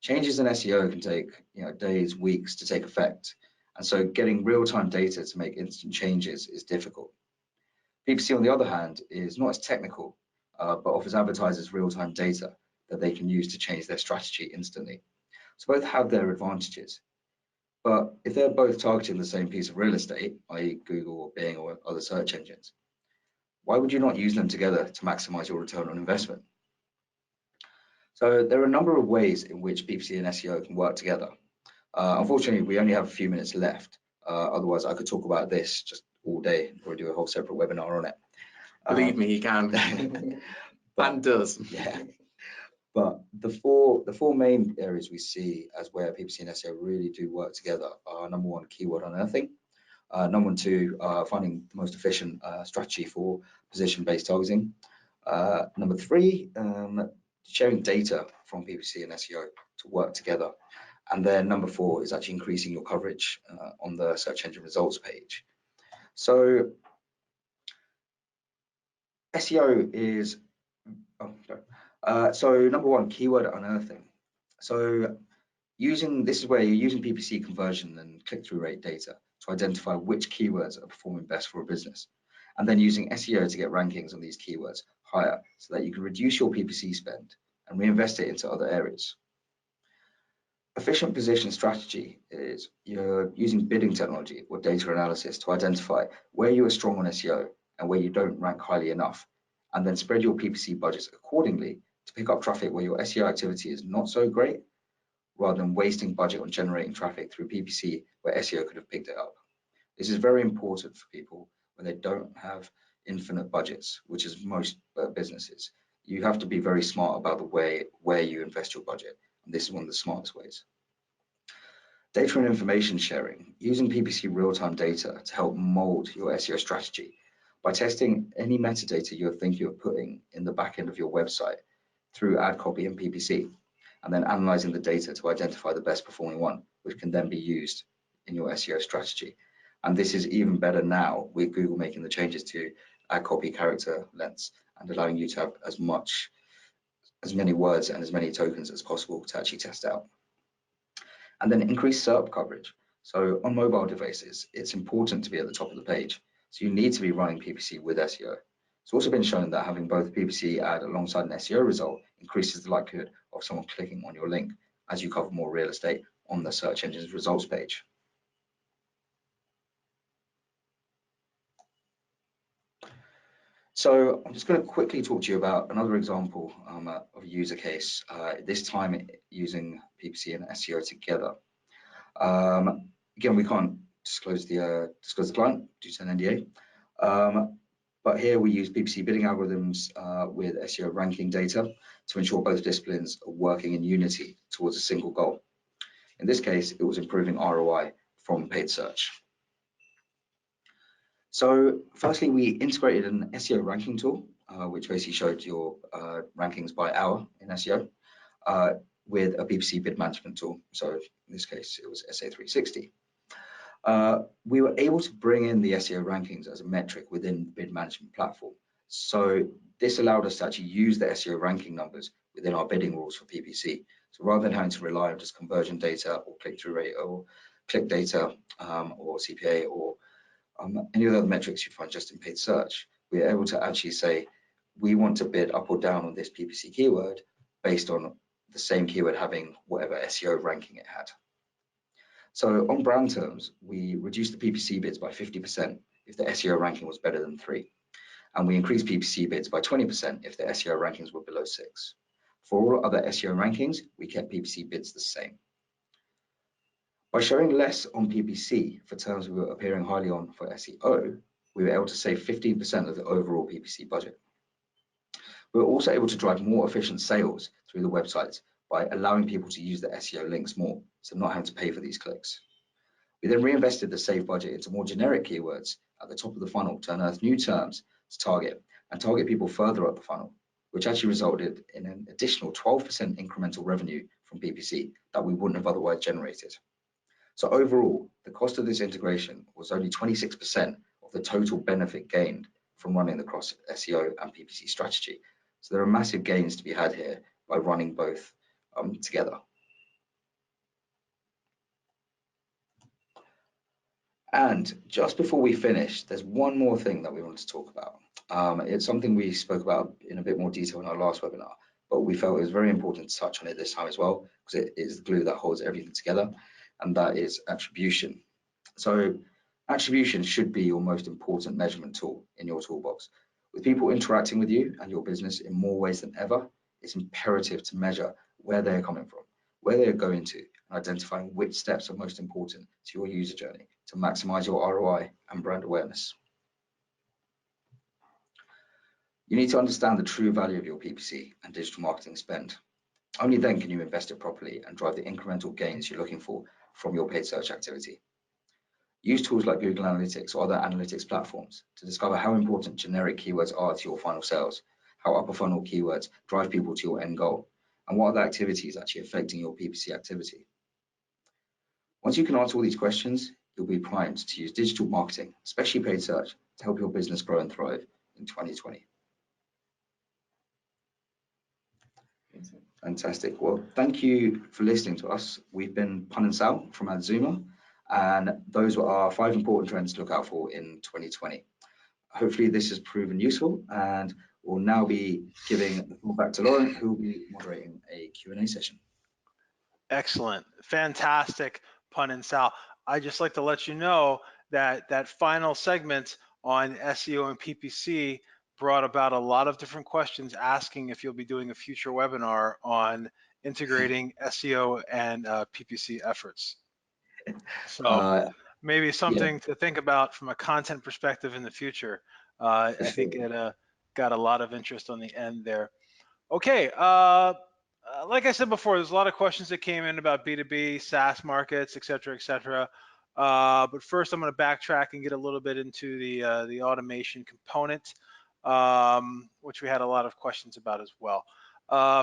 C: Changes in SEO can take days, weeks to take effect, and so getting real-time data to make instant changes is difficult. PPC, on the other hand, is not as technical, but offers advertisers real-time data that they can use to change their strategy instantly. So both have their advantages, but if they're both targeting the same piece of real estate, i.e. Google or Bing or other search engines, why would you not use them together to maximize your return on investment? So there are a number of ways in which PPC and SEO can work together. Unfortunately, we only have a few minutes left. Otherwise, I could talk about this just all day or do a whole separate webinar on it.
B: Believe me, he can. And does.
C: Yeah. But the four main areas we see as where PPC and SEO really do work together are: number one, keyword unearthing; number two, finding the most efficient strategy for position-based targeting; number three, sharing data from PPC and SEO to work together; and then number four is actually increasing your coverage on the search engine results page. So SEO is, so number one, keyword unearthing. So this is where you're using PPC conversion and click-through rate data to identify which keywords are performing best for a business, and then using SEO to get rankings on these keywords higher so that you can reduce your PPC spend and reinvest it into other areas. Efficient position strategy is you're using bidding technology or data analysis to identify where you are strong on SEO and where you don't rank highly enough, and then spread your PPC budgets accordingly to pick up traffic where your SEO activity is not so great, rather than wasting budget on generating traffic through PPC where SEO could have picked it up. This is very important for people when they don't have infinite budgets, which is most businesses. You have to be very smart about the way where you invest your budget, and this is one of the smartest ways. Data and information sharing, using PPC real-time data to help mold your SEO strategy by testing any metadata you think you're putting in the back end of your website through ad copy and PPC, and then analyzing the data to identify the best performing one, which can then be used in your SEO strategy. And this is even better now with Google making the changes to ad copy character lengths and allowing you to have as many words and as many tokens as possible to actually test out. And then increase SERP coverage. So on mobile devices, it's important to be at the top of the page. So you need to be running PPC with SEO. It's also been shown that having both PPC ad alongside an SEO result increases the likelihood of someone clicking on your link as you cover more real estate on the search engine's results page. So I'm just going to quickly talk to you about another example of a user case, this time using PPC and SEO together. Again, we can't disclose the client due to an NDA, but here we use PPC bidding algorithms with SEO ranking data to ensure both disciplines are working in unity towards a single goal. In this case, it was improving ROI from paid search. So firstly, we integrated an SEO ranking tool, which basically showed your rankings by hour in SEO with a PPC bid management tool. So in this case, it was SA360. We were able to bring in the SEO rankings as a metric within the bid management platform. So this allowed us to actually use the SEO ranking numbers within our bidding rules for PPC. So rather than having to rely on just conversion data or click-through rate or click data or CPA or any other metrics you'd find just in paid search, we're able to actually say, we want to bid up or down on this PPC keyword based on the same keyword having whatever SEO ranking it had. So on brand terms, we reduced the PPC bids by 50% if the SEO ranking was better than 3. And we increased PPC bids by 20% if the SEO rankings were below 6. For all other SEO rankings, we kept PPC bids the same. By showing less on PPC for terms we were appearing highly on for SEO, we were able to save 15% of the overall PPC budget. We were also able to drive more efficient sales through the websites by allowing people to use the SEO links more, so not having to pay for these clicks. We then reinvested the saved budget into more generic keywords at the top of the funnel to unearth new terms to target and target people further up the funnel, which actually resulted in an additional 12% incremental revenue from PPC that we wouldn't have otherwise generated. So overall, the cost of this integration was only 26% of the total benefit gained from running the cross SEO and PPC strategy. So there are massive gains to be had here by running both together. And just before we finish, there's one more thing that we want to talk about. It's something we spoke about in a bit more detail in our last webinar, but we felt it was very important to touch on it this time as well, because it is the glue that holds everything together, and that is attribution. So attribution should be your most important measurement tool in your toolbox. With people interacting with you and your business in more ways than ever, it's imperative to measure where they're coming from, where they're going to, and identifying which steps are most important to your user journey to maximize your ROI and brand awareness. You need to understand the true value of your PPC and digital marketing spend. Only then can you invest it properly and drive the incremental gains you're looking for from your paid search activity. Use tools like Google Analytics or other analytics platforms to discover how important generic keywords are to your final sales, how upper funnel keywords drive people to your end goal, and what other activities are actually affecting your PPC activity. Once you can answer all these questions, you'll be primed to use digital marketing, especially paid search, to help your business grow and thrive in 2020. Fantastic. Well, thank you for listening to us. We've been Pun and Sal from Adzuma, and those were our 5 important trends to look out for in 2020. Hopefully this has proven useful, and we'll now be giving the floor back to Lauren, who will be moderating a Q&A session.
A: Excellent, fantastic, Pun and Sal. I'd just like to let you know that that final segment on SEO and PPC brought about a lot of different questions asking if you'll be doing a future webinar on integrating SEO and PPC efforts. So maybe something to think about from a content perspective in the future. I think it got a lot of interest on the end there. Okay, like I said before, there's a lot of questions that came in about B2B, SaaS markets, et cetera, et cetera. But first, I'm going to backtrack and get a little bit into the automation component, which we had a lot of questions about as well.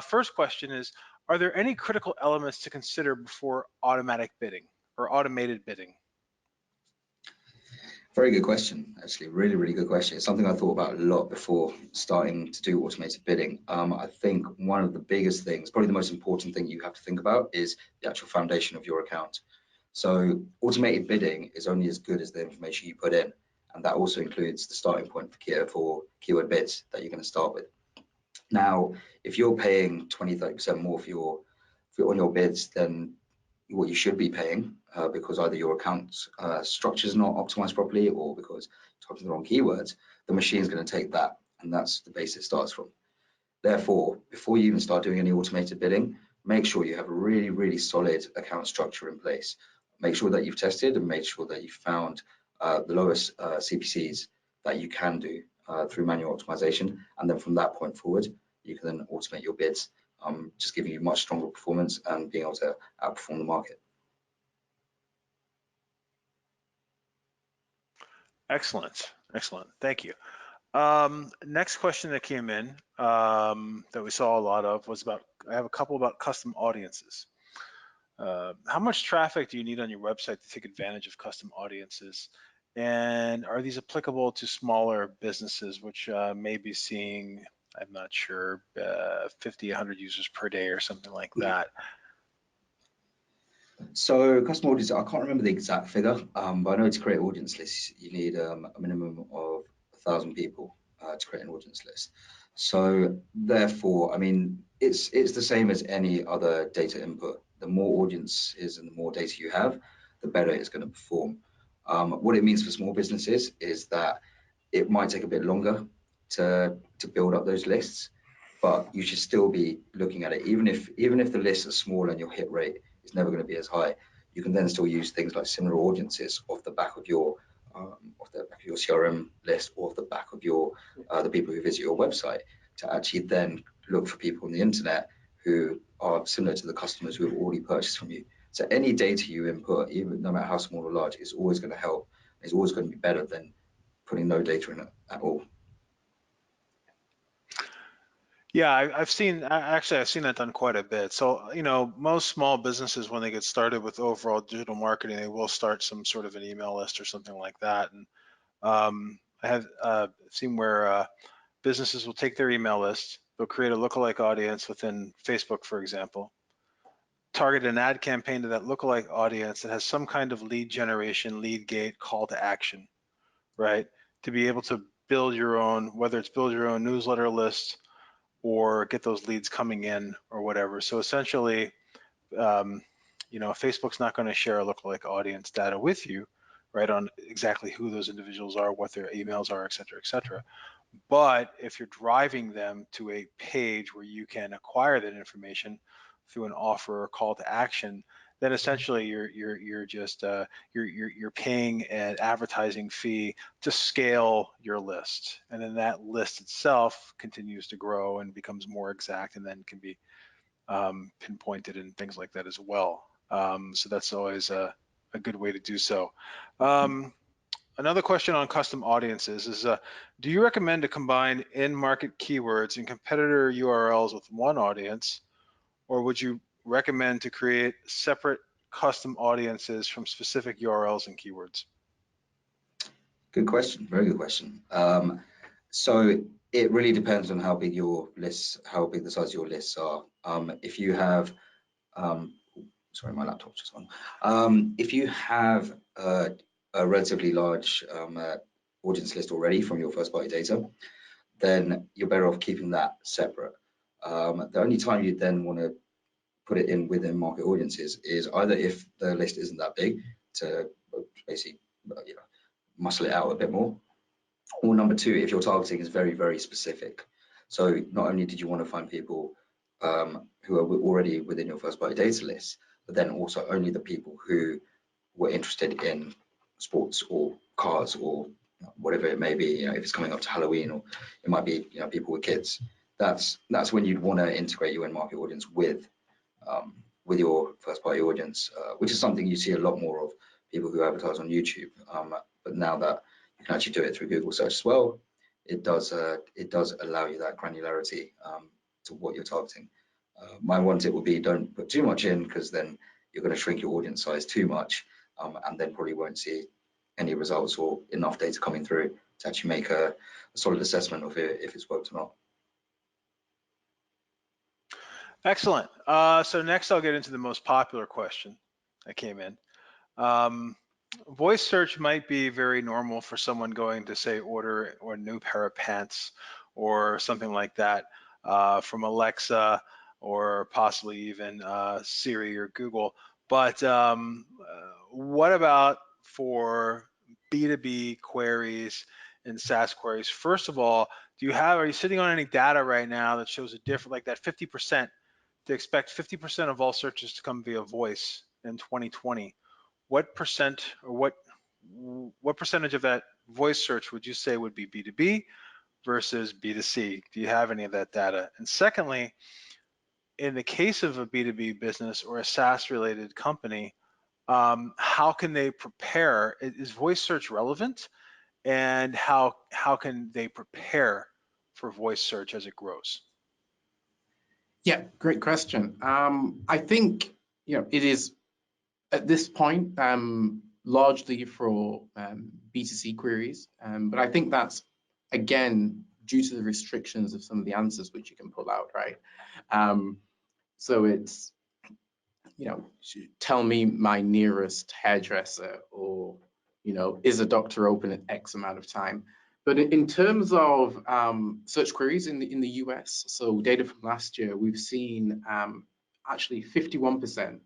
A: First question is, are there any critical elements to consider before automatic bidding or automated bidding?
C: Very good question, actually, really, really good question. It's something I thought about a lot before starting to do automated bidding. I think one of the biggest things, probably the most important thing you have to think about is the actual foundation of your account. So automated bidding is only as good as the information you put in. And that also includes the starting point for keyword bids that you're going to start with. Now, if you're paying 20, 30% more on your bids than what you should be paying, because either your account structure is not optimized properly or because you're typing the wrong keywords, the machine is going to take that, and that's the base it starts from. Therefore, before you even start doing any automated bidding, make sure you have a really, really solid account structure in place. Make sure that you've tested and made sure that you've found the lowest CPCs that you can do through manual optimization, and then from that point forward, you can then automate your bids, just giving you much stronger performance and being able to outperform the market.
A: Excellent, excellent, thank you. Next question that came in that we saw a lot of was about, I have a couple about custom audiences. How much traffic do you need on your website to take advantage of custom audiences? And are these applicable to smaller businesses, which may be seeing, I'm not sure, 50, 100 users per day or something like that?
C: So custom audience, I can't remember the exact figure, but I know to create audience lists, you need a minimum of 1,000 people to create an audience list. So therefore, I mean, it's the same as any other data input. The more audiences and the more data you have, the better it's going to perform. What it means for small businesses is that it might take a bit longer to build up those lists, but you should still be looking at it. Even if the lists are small and your hit rate is never going to be as high, you can then still use things like similar audiences off the back of your CRM list, or off the back of your the people who visit your website, to actually then look for people on the internet who are similar to the customers who have already purchased from you. So any data you input, even no matter how small or large, is always going to help. It's always going to be better than putting no data in it at all.
A: Yeah, I've seen that done quite a bit. So, you know, most small businesses, when they get started with overall digital marketing, they will start some sort of an email list or something like that. And I have seen where businesses will take their email list, they'll create a lookalike audience within Facebook, for example. target an ad campaign to that lookalike audience that has some kind of lead generation, lead gate, call to action, right? To be able to build your own, whether it's build your own newsletter list or get those leads coming in or whatever. So essentially, Facebook's not going to share a lookalike audience data with you, right, on exactly who those individuals are, what their emails are, et cetera, et cetera. But if you're driving them to a page where you can acquire that information through an offer or call to action, then essentially you're just you're paying an advertising fee to scale your list, and then that list itself continues to grow and becomes more exact, and then can be pinpointed and things like that as well. So that's always a good way to do so. Another question on custom audiences is, do you recommend to combine in-market keywords and competitor URLs with one audience, or would you recommend to create separate custom audiences from specific URLs and keywords?
C: Good question, very good question. So it really depends on how big your lists, how big the size of your lists are. If you have, sorry, my laptop just on. If you have a relatively large audience list already from your first party data, then you're better off keeping that separate. The only time you then want to put it in within market audiences is either if the list isn't that big, to basically muscle it out a bit more, or number two, if your targeting is very, very specific. So not only did you want to find people who are already within your first party data list, but then also only the people who were interested in sports or cars or whatever it may be. If it's coming up to Halloween, or it might be people with kids. That's when you'd want to integrate your in-market audience with your first party audience, which is something you see a lot more of people who advertise on YouTube. But now that you can actually do it through Google search as well, it does allow you that granularity to what you're targeting. My one tip would be, don't put too much in, because then you're going to shrink your audience size too much, and then probably won't see any results or enough data coming through to actually make a solid assessment of it, if it's worked or not.
A: Excellent. So next I'll get into the most popular question that came in. Voice search might be very normal for someone going to, say, order a new pair of pants or something like that from Alexa, or possibly even Siri or Google. But what about for B2B queries and SaaS queries? First of all, are you sitting on any data right now that shows a different, like that 50%, to expect 50% of all searches to come via voice in 2020? What percent, or what percentage of that voice search would you say would be B2B versus B2C? Do you have any of that data? And secondly, in the case of a B2B business or a SaaS related company, how can they prepare? Is voice search relevant? And how can they prepare for voice search as it grows?
B: Yeah, great question. I think it is at this point largely for B2C queries, but I think that's again due to the restrictions of some of the answers which you can pull out, right? So it's tell me my nearest hairdresser, or is a doctor open at X amount of time. But in terms of search queries in the US, so data from last year, we've seen actually 51%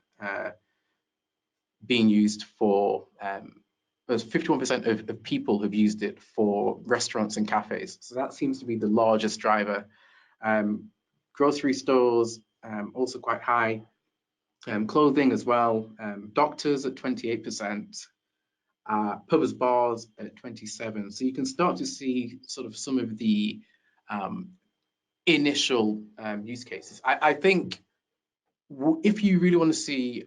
B: being used for 51% of people have used it for restaurants and cafes. So that seems to be the largest driver. Grocery stores also quite high. Clothing as well. Doctors at 28%. Pubs, bars at 27%. So you can start to see sort of some of the initial use cases. I think if you really want to see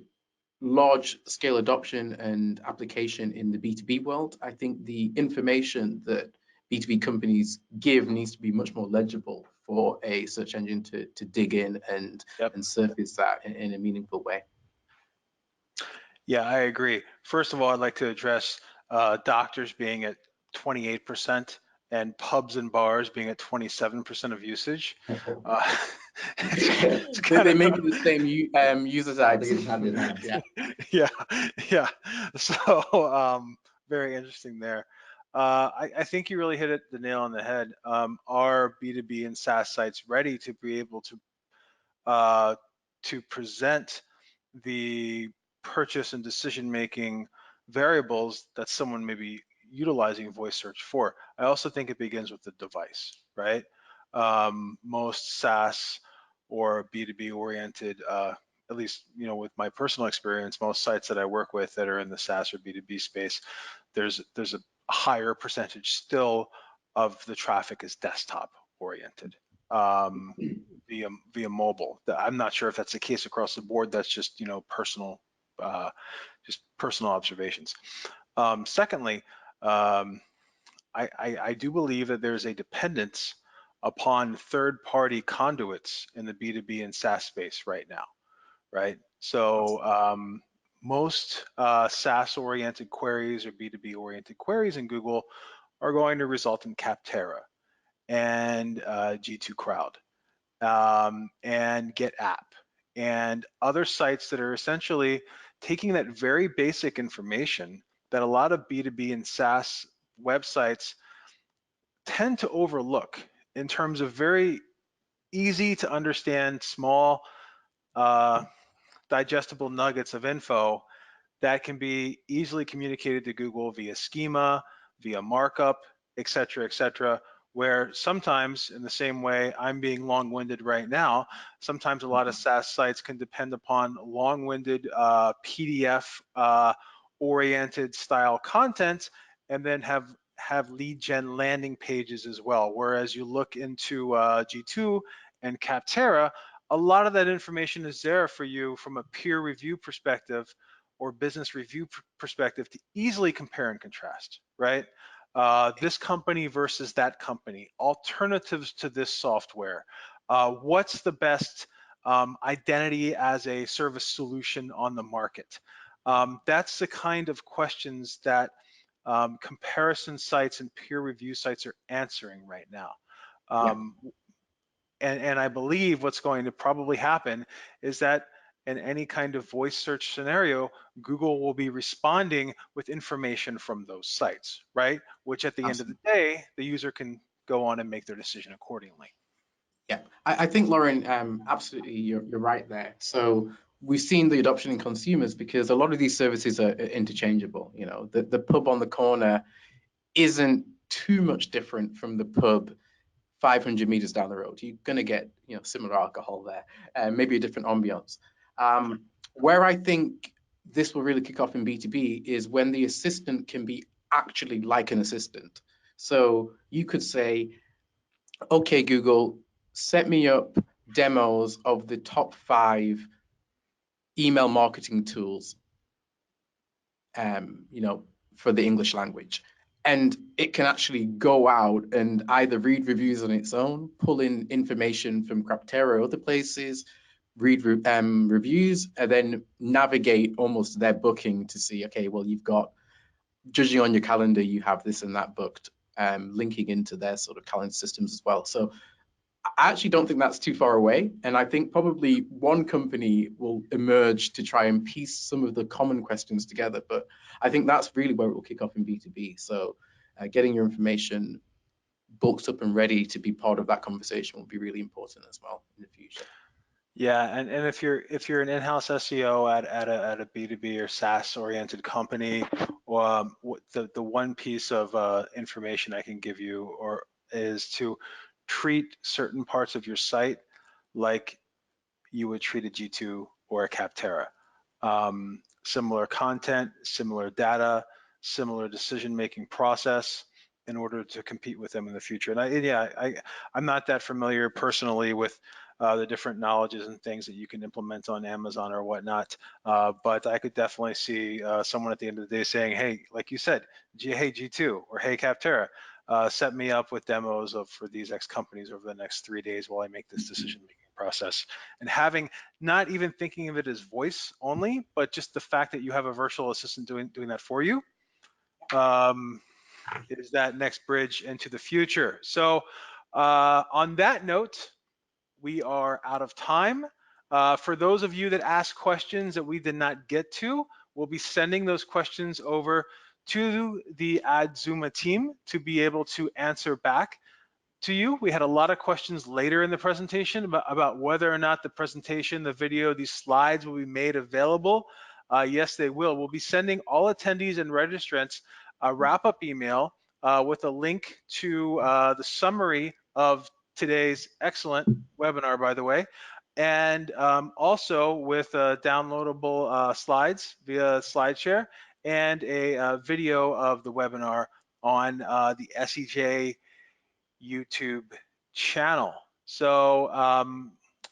B: large scale adoption and application in the B2B world, I think the information that B2B companies give needs to be much more legible for a search engine to dig in and surface that in a meaningful way.
A: Yeah, I agree. First of all, I'd like to address doctors being at 28%. and pubs and bars being at 27% of usage.
B: They may be the same user
C: I
B: types.
C: think it's hand in hand.
A: Yeah, yeah. So very interesting there. I think you really hit it the nail on the head. Are B2B and SaaS sites ready to be able to present the purchase and decision-making variables that someone may be utilizing voice search for? I also think it begins with the device, right? Most SaaS or B2B oriented, at least with my personal experience, most sites that I work with that are in the SaaS or B2B space, there's a higher percentage still of the traffic is desktop oriented. Via mobile. I'm not sure if that's the case across the board. That's just personal, just personal observations. Secondly, I do believe that there's a dependence upon third-party conduits in the B2B and SaaS space right now, right? So most SaaS-oriented queries or B2B-oriented queries in Google are going to result in Capterra and G2 Crowd and Get App and other sites that are essentially taking that very basic information that a lot of B2B and SaaS websites tend to overlook in terms of very easy to understand, small, digestible nuggets of info that can be easily communicated to Google via schema, via markup, et cetera, where sometimes in the same way I'm being long-winded right now, sometimes a lot of SaaS sites can depend upon long-winded PDF oriented style content and then have lead gen landing pages as well. Whereas you look into G2 and Capterra, a lot of that information is there for you from a peer review perspective or business review perspective to easily compare and contrast, right? This company versus that company, alternatives to this software. What's the best identity as a service solution on the market? That's the kind of questions that comparison sites and peer review sites are answering right now. And I believe what's going to probably happen is that in any kind of voice search scenario, Google will be responding with information from those sites, right? Which at the end of the day, the user can go on and make their decision accordingly.
B: Yeah, I think, Lauren, absolutely, you're right there. So we've seen the adoption in consumers because a lot of these services are interchangeable. The pub on the corner isn't too much different from the pub 500 meters down the road. You're going to get similar alcohol there, maybe a different ambiance. Where I think this will really kick off in B2B is when the assistant can be actually like an assistant. So you could say, okay, Google, set me up demos of the top 5 email marketing tools, for the English language. And it can actually go out and either read reviews on its own, pull in information from Capterra or other places, read reviews, and then navigate almost their booking to see, okay, well, you've got, judging on your calendar, you have this and that booked, linking into their sort of calendar systems as well. So I actually don't think that's too far away. And I think probably one company will emerge to try and piece some of the common questions together. But I think that's really where it will kick off in B2B. So getting your information booked up and ready to be part of that conversation will be really important as well in the future.
A: Yeah, and if you're an in-house SEO at a B2B or SaaS oriented company, the one piece of information I can give you is to treat certain parts of your site like you would treat a G2 or a Capterra. Similar content, similar data, similar decision-making process in order to compete with them in the future. And I'm not that familiar personally with the different knowledges and things that you can implement on Amazon or whatnot, but I could definitely see someone at the end of the day saying, hey, like you said, hey G2 or hey Capterra, set me up with demos for these X companies over the next 3 days while I make this decision-making process. And having, not even thinking of it as voice only, but just the fact that you have a virtual assistant doing that for you, is that next bridge into the future. So on that note, we are out of time. For those of you that asked questions that we did not get to, we'll be sending those questions over to the Adzuma team to be able to answer back to you. We had a lot of questions later in the presentation about whether or not the presentation, the video, these slides will be made available. Yes, they will. We'll be sending all attendees and registrants a wrap-up email with a link to the summary of today's excellent webinar, by the way, and also with downloadable slides via SlideShare and a video of the webinar on the SEJ YouTube channel. So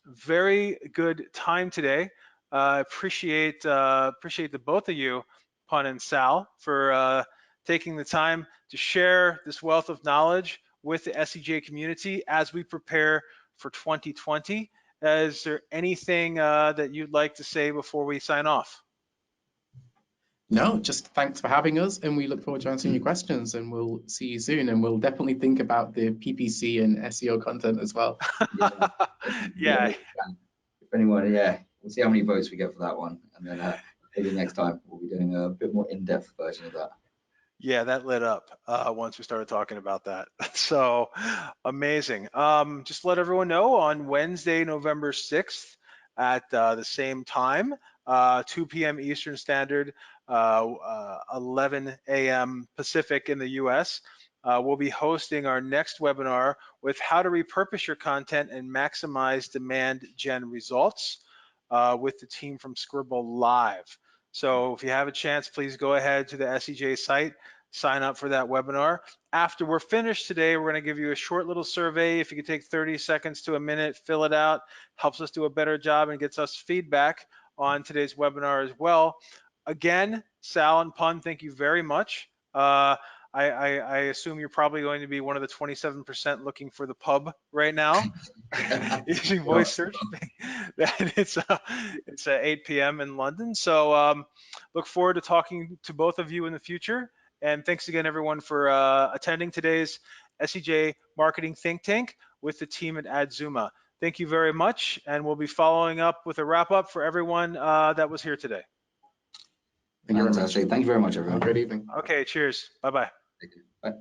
A: very good time today. Appreciate the both of you, Pun and Sal, for taking the time to share this wealth of knowledge with the SEJ community as we prepare for 2020. Is there anything that you'd like to say before we sign off?
B: No, just thanks for having us, and we look forward to answering your questions, and we'll see you soon, and we'll definitely think about the PPC and SEO content as well.
A: Yeah.
C: If anyone, yeah, we'll see how many votes we get for that one, and then maybe next time we'll be doing a bit more in-depth version of that.
A: Yeah, that lit up once we started talking about that. So amazing. Just let everyone know on Wednesday, November 6th at the same time, 2 p.m. Eastern Standard, 11 a.m. Pacific in the US. We'll be hosting our next webinar with how to repurpose your content and maximize demand gen results with the team from Scribble Live. So if you have a chance, please go ahead to the SEJ site, sign up for that webinar. After we're finished today, we're going to give you a short little survey. If you could take 30 seconds to a minute, fill it out, helps us do a better job and gets us feedback on today's webinar as well. Again, Sal and Pun, thank you very much. I assume you're probably going to be one of the 27% looking for the pub right now using voice search. It's 8 p.m. in London. So look forward to talking to both of you in the future. And thanks again, everyone, for attending today's SEJ Marketing Think Tank with the team at Adzuma. Thank you very much. And we'll be following up with a wrap up for everyone that was here today.
B: Thank you very much.
C: Fantastic. Thank you very much, everyone.
B: Have a great evening.
A: Okay, cheers. Bye-bye.
C: Bye.